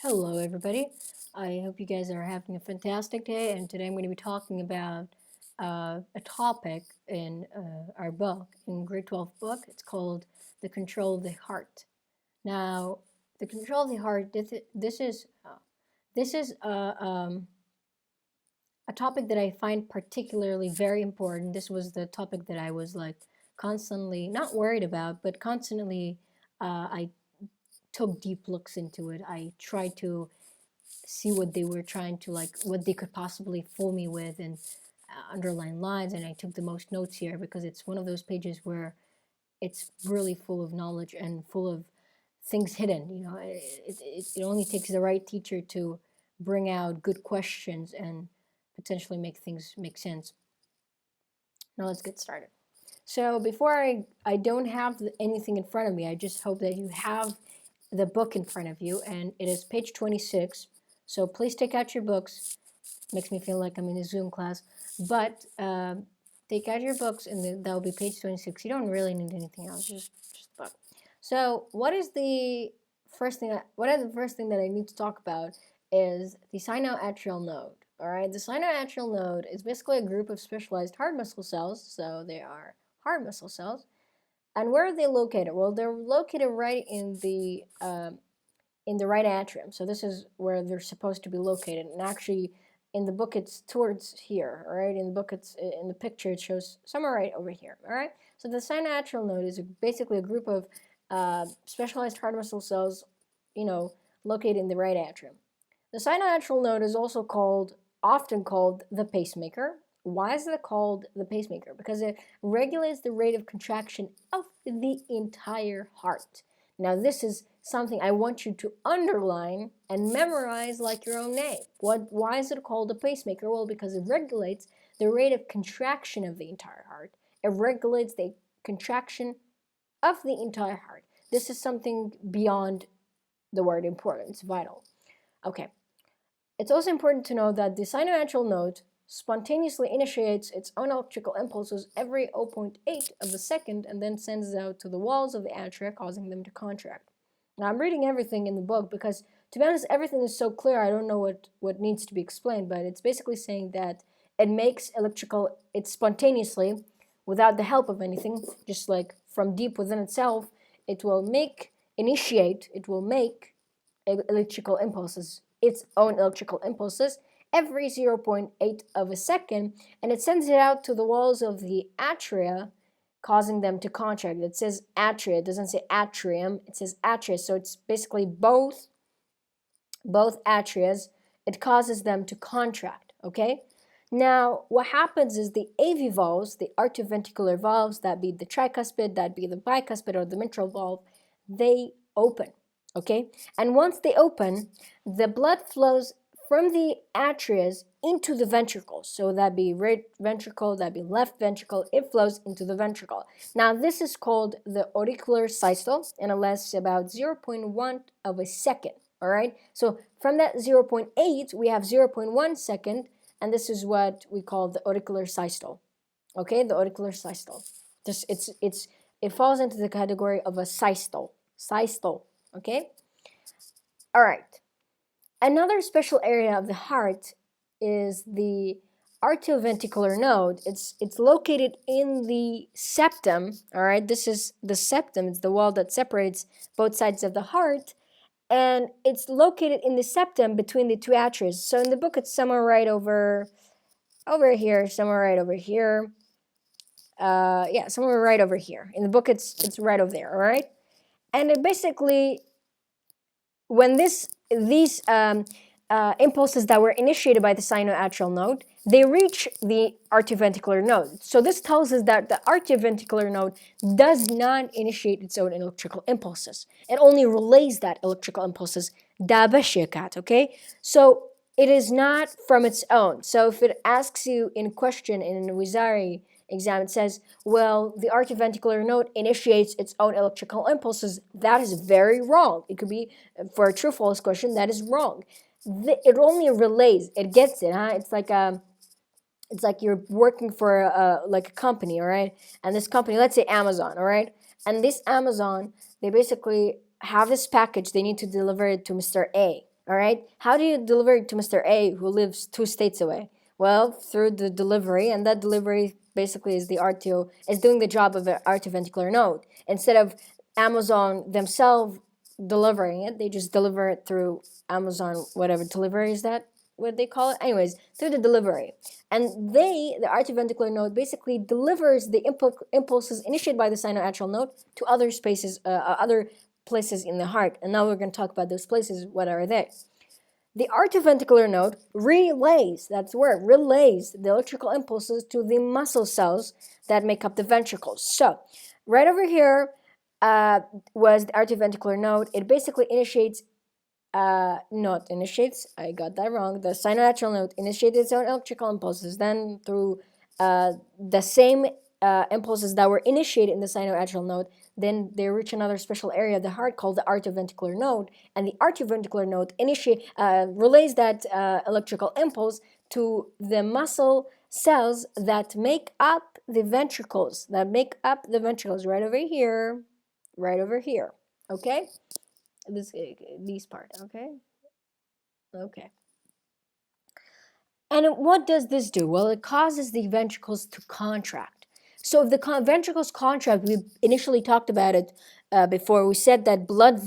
Hello, everybody. I hope you guys are having a fantastic day. And today I'm going to be talking about a topic in our book, in grade 12 book. It's called The Control of the Heart. Now, the control of the heart, this is a topic that I find particularly very important. This was the topic that I was like constantly not worried about, but constantly I took deep looks into it. I tried to see what they were trying to what they could possibly fool me with and underline lines, and I took the most notes here because it's one of those pages where it's really full of knowledge and full of things hidden. It only takes the right teacher to bring out good questions and potentially make things make sense. Now let's get started. So before I don't have anything in front of me. I just hope that you have the book in front of you, and it is page 26. So please take out your books. Makes me feel like I'm in a Zoom class. But take out your books, and that will be page 26. You don't really need anything else, just the book. So what is the first thing? The first thing that I need to talk about is the sinoatrial node. All right, the sinoatrial node is basically a group of specialized heart muscle cells. So they are heart muscle cells. And where are they located? Well, they're located right in the right atrium. So this is where they're supposed to be located. And actually, in the book, it's towards here. All right. In the book, it's in the picture. It shows somewhere right over here. All right. So the sinoatrial node is basically a group of specialized heart muscle cells, located in the right atrium. The sinoatrial node is also often called the pacemaker. Why is it called the pacemaker? Because it regulates the rate of contraction of the entire heart. Now, this is something I want you to underline and memorize like your own name. Why is it called a pacemaker? Well, because it regulates the rate of contraction of the entire heart. It regulates the contraction of the entire heart. This is something beyond the word important. It's vital. Okay. It's also important to know that the sinoatrial node spontaneously initiates its own electrical impulses every 0.8 of a second and then sends it out to the walls of the atria, causing them to contract. Now, I'm reading everything in the book because, to be honest, everything is so clear, I don't know what needs to be explained, but it's basically saying that it spontaneously, without the help of anything, just like from deep within itself, it will make electrical impulses, its own electrical impulses, every 0.8 of a second, and it sends it out to the walls of the atria, causing them to contract. It says atria, it doesn't say atrium, it says atria, so it's basically both atrias. It causes them to contract, okay? Now, what happens is the AV valves, the arterioventricular valves, that be the tricuspid, that be the bicuspid, or the mitral valve, they open, okay? And once they open, the blood flows from the atria into the ventricles. So that be right ventricle, that be left ventricle, it flows into the ventricle. Now, this is called the auricular systole, and it lasts about 0.1 of a second, all right? So from that 0.8, we have 0.1 second, and this is what we call the auricular systole, okay? The auricular systole. It falls into the category of a systole, okay? All right. Another special area of the heart is the arterioventricular node. It's located in the septum, all right? This is the septum. It's the wall that separates both sides of the heart, and it's located in the septum between the two atria. So in the book, it's somewhere right over here, somewhere right over here. Yeah, somewhere right over here. In the book, it's right over there, all right? And it basically, when these impulses that were initiated by the sinoatrial node, they reach the arterioventricular node. So this tells us that the arterioventricular node does not initiate its own electrical impulses. It only relays that electrical impulses, okay? So it is not from its own. So if it asks you in question in a Wizari exam, it says, well, the arterioventricular node initiates its own electrical impulses. That is very wrong. It could be, for a true-false question, that is wrong. It only relays. It gets it, huh? It's like you're working for a company, all right? And this company, let's say Amazon, all right? And this Amazon, they basically have this package. They need to deliver it to Mr. A. All right. How do you deliver it to Mr. A who lives 2 states away? Well, through the delivery, and that delivery basically is the RTO, is doing the job of an arterioventricular node. Instead of Amazon themselves delivering it, they just deliver it through Amazon, whatever delivery is that, what they call it? Anyways, through the delivery. And the arterioventricular node, basically delivers the impulses initiated by the sinoatrial node to other spaces, other places in the heart. And now we're going to talk about those places. What are they? The arterioventricular node relays, that's the word, relays the electrical impulses to the muscle cells that make up the ventricles. So, right over here was the arterioventricular node. It basically initiates, not initiates, I got that wrong. The sinoatrial node initiates its own electrical impulses. Then through the same impulses that were initiated in the sinoatrial node, then they reach another special area of the heart called the arterioventricular node, and the arterioventricular node relays that electrical impulse to the muscle cells that make up the ventricles, right over here, okay? These part, okay. And what does this do? Well, it causes the ventricles to contract. So if the ventricles contract, we initially talked about it before. We said that blood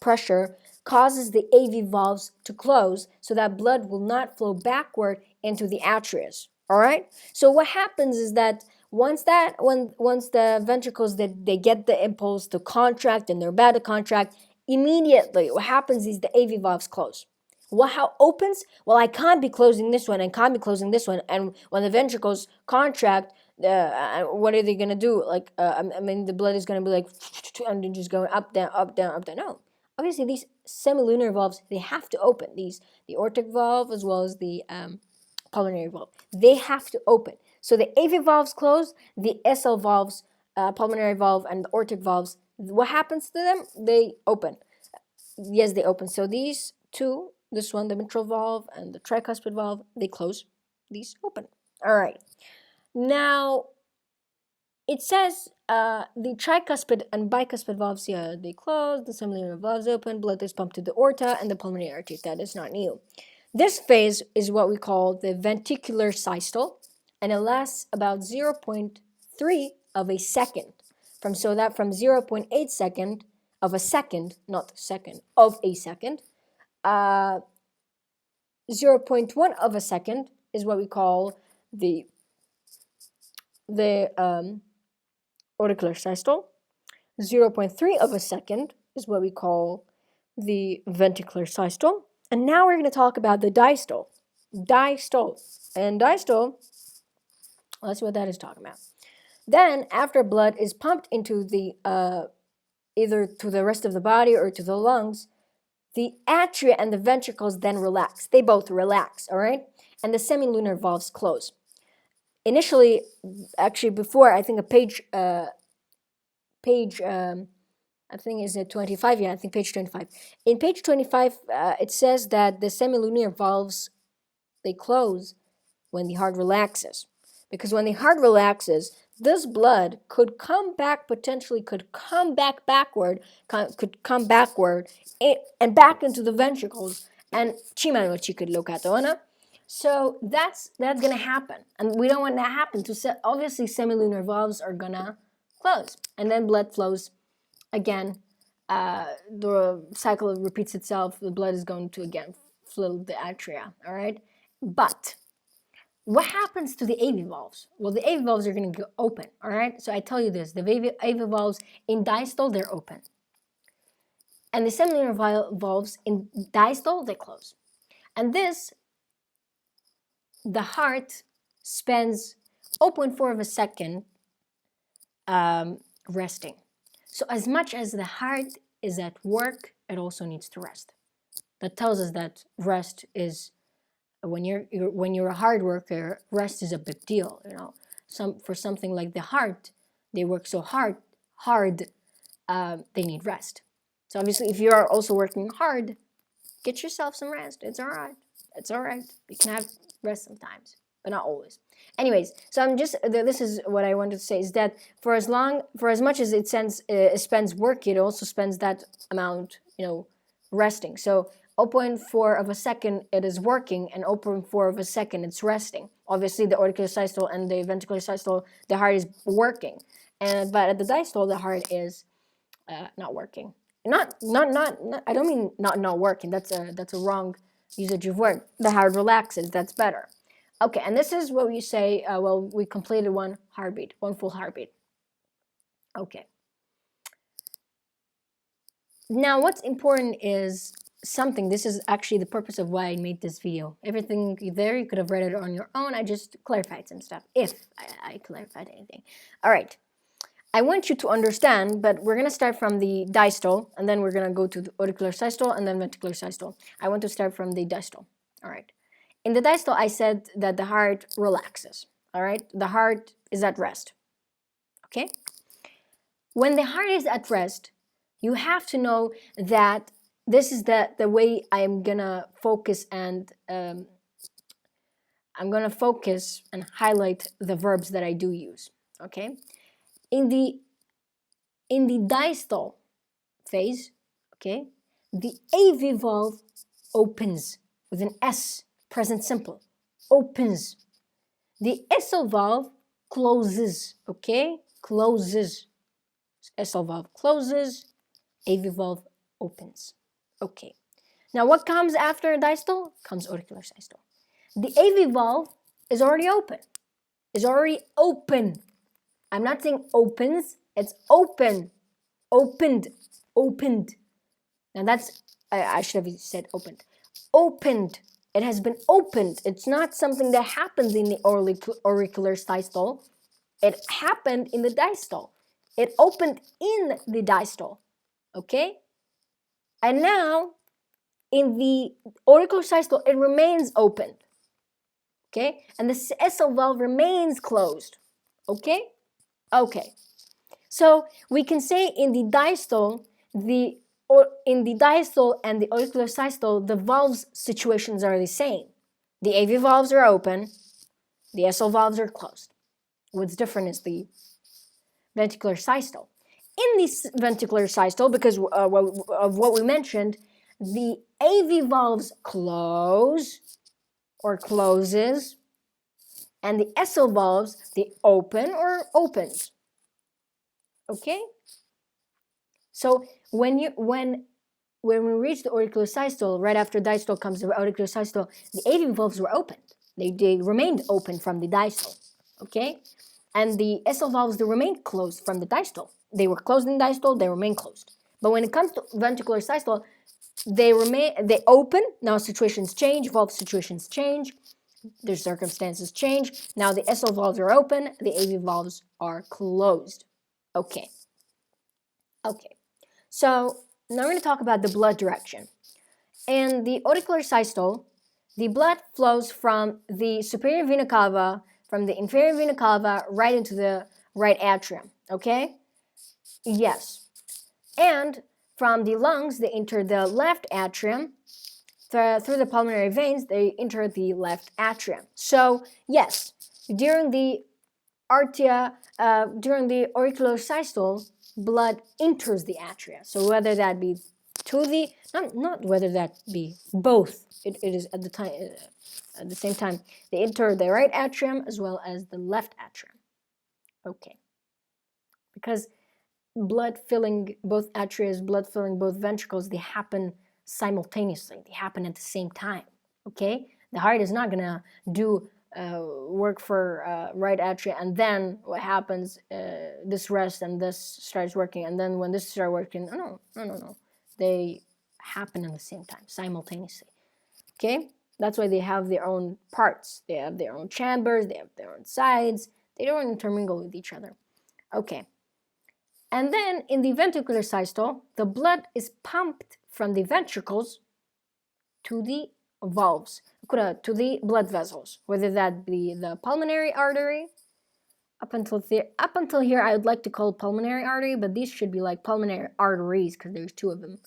pressure causes the AV valves to close, so that blood will not flow backward into the atria. All right. So what happens is that once the ventricles they get the impulse to contract and they're about to contract, immediately what happens is the AV valves close. Well, how opens? Well, I can't be closing this one and can't be closing this one. And when the ventricles contract, what are they going to do? Like, I mean, the blood is going to be like, and just going up, down, up, down, up, down. No. Obviously, these semilunar valves, they have to open. The aortic valve as well as the pulmonary valve. They have to open. So the AV valves close, the SL valves, pulmonary valve, and the aortic valves, what happens to them? They open. Yes, they open. So these two, this one, the mitral valve and the tricuspid valve, they close. These open. All right. Now, it says the tricuspid and bicuspid valves, yeah, they close. The semilunar valves open. Blood is pumped to the aorta and the pulmonary artery. That is not new. This phase is what we call the ventricular systole, and it lasts about 0.3 of a second. From 0.8 second of a second, not second, of a second, 0.1 of a second is what we call the auricular systole. 0.3 of a second is what we call the ventricular systole. And now we're going to talk about the diastole. And diastole, let's see what that is talking about. Then, after blood is pumped into the either to the rest of the body or to the lungs, the atria and the ventricles then relax. They both relax, all right? And the semilunar valves close. Initially, actually before, I think I think is it 25? Yeah, I think page 25. In page 25, it says that the semilunar valves, they close when the heart relaxes. Because when the heart relaxes, this blood could come back backward and back into the ventricles. And so that's gonna happen, and we don't want that to happen. So obviously, semilunar valves are gonna close, and then blood flows again. The cycle repeats itself. The blood is going to again fill the atria. All right, but what happens to the AV valves? Well, the AV valves are going to go open, all right? So I tell you this, the AV valves in diastole, they're open. And the semilunar valves in diastole, they close. And this, the heart spends 0.4 of a second resting. So as much as the heart is at work, it also needs to rest. That tells us that rest is, when you're a hard worker, rest is a big deal. For something like the heart, they work so hard, they need rest. So obviously, if you are also working hard, get yourself some rest. It's all right. You can have rest sometimes, but not always. Anyways, so this is what I wanted to say, is that for as much as it spends work, it also spends that amount, resting. So 0.4 of a second it is working, and 0.4 of a second it's resting. Obviously, the auricular systole and the ventricular systole, the heart is working, but at the diastole, the heart is not working. Not. I don't mean not working. That's a wrong usage of word. The heart relaxes. That's better. Okay, and this is what we say. Well, we completed one heartbeat, one full heartbeat. Okay. Now, what's important is something. This is actually the purpose of why I made this video. Everything there, you could have read it on your own. I just clarified some stuff, if I clarified anything. All right. I want you to understand, but we're going to start from the diastole, and then we're going to go to the auricular systole, and then ventricular systole. I want to start from the diastole. All right. In the diastole, I said that the heart relaxes. All right. The heart is at rest. Okay. When the heart is at rest, you have to know that this is the way I'm going to focus, and I'm going to focus and highlight the verbs that I do use. Okay. In the diastole phase, okay, the AV valve opens with an S, present simple, opens. The SL valve closes, okay, closes. SL valve closes, AV valve opens. Okay. Now what comes after diastole? Comes auricular systole. The AV valve is already open. Is already open. I'm not saying opens, it's open. Opened. Opened. Now that's, I should have said opened. Opened. It has been opened. It's not something that happens in the auricular systole. It happened in the diastole. It opened in the diastole. Okay? And now, in the auricular systole, it remains open. Okay? And the SL valve remains closed. Okay? Okay. So we can say in the diastole, in the diastole and the auricular systole, the valves situations are the same. The AV valves are open, the SL valves are closed. What's different is the ventricular systole. In the ventricular systole, because of what we mentioned, the AV valves close or closes, and the SL valves, they open or opens. Okay? So when we reach the auricular systole, right after diastole comes the auricular systole, the AV valves were opened. They remained open from the diastole, okay? And the SL valves, they remained closed from the diastole. They were closed in diastole, they remain closed. But when it comes to ventricular systole, they open. Now situations change, valve situations change, their circumstances change. Now the SL valves are open, the AV valves are closed. Okay. Okay. So now we're going to talk about the blood direction. In the auricular systole, the blood flows from the superior vena cava, from the inferior vena cava, right into the right atrium. Okay? Yes. And from the lungs, they enter the left atrium. Through the pulmonary veins, they enter the left atrium. So, yes, during the during the auricular systole, blood enters the atria. So whether that be to the, not whether that be both, it is at the same time, they enter the right atrium as well as the left atrium. Okay. Because blood filling both atria, blood filling both ventricles, they happen simultaneously. They happen at the same time. Okay? The heart is not gonna do work for right atria, and then what happens, this rests and this starts working, and then when this starts working, no. They happen at the same time, simultaneously. Okay? That's why they have their own parts. They have their own chambers, they have their own sides. They don't intermingle with each other. Okay. And then in the ventricular systole, the blood is pumped from the ventricles to the valves, to the blood vessels, whether that be the pulmonary artery. Up until here, I would like to call it pulmonary artery, but these should be like pulmonary arteries because there's two of them.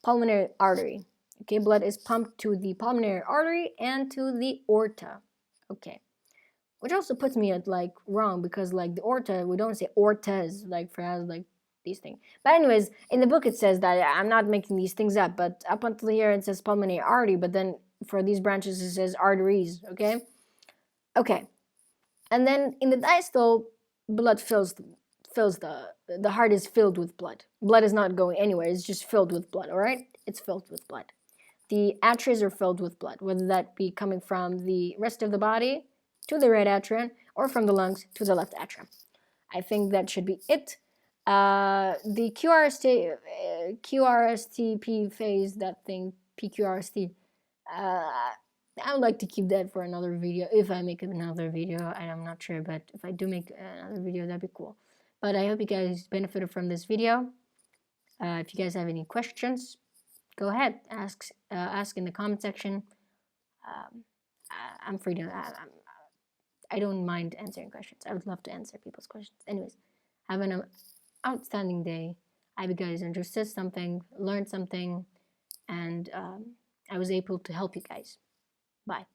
Pulmonary artery. Okay, blood is pumped to the pulmonary artery and to the aorta. Okay. Which also puts me at like wrong, because like the aorta, we don't say aortas like for as like these things. But anyways, in the book it says that I'm not making these things up, but up until here it says pulmonary artery, but then for these branches it says arteries, okay? Okay. And then in the diastole, blood fills the heart is filled with blood. Blood is not going anywhere, it's just filled with blood, all right? It's filled with blood. The atria are filled with blood, whether that be coming from the rest of the body to the right atrium or from the lungs to the left atrium. I think that should be it. The QRSTP phase, that thing, PQRST, I would like to keep that for another video, if I make another video, and I'm not sure, but if I do make another video, that'd be cool. But I hope you guys benefited from this video. If you guys have any questions, go ahead, ask in the comment section. I'm free to, I don't mind answering questions. I would love to answer people's questions. Anyways, have an outstanding day. I hope you guys understood something, learned something, and I was able to help you guys. Bye.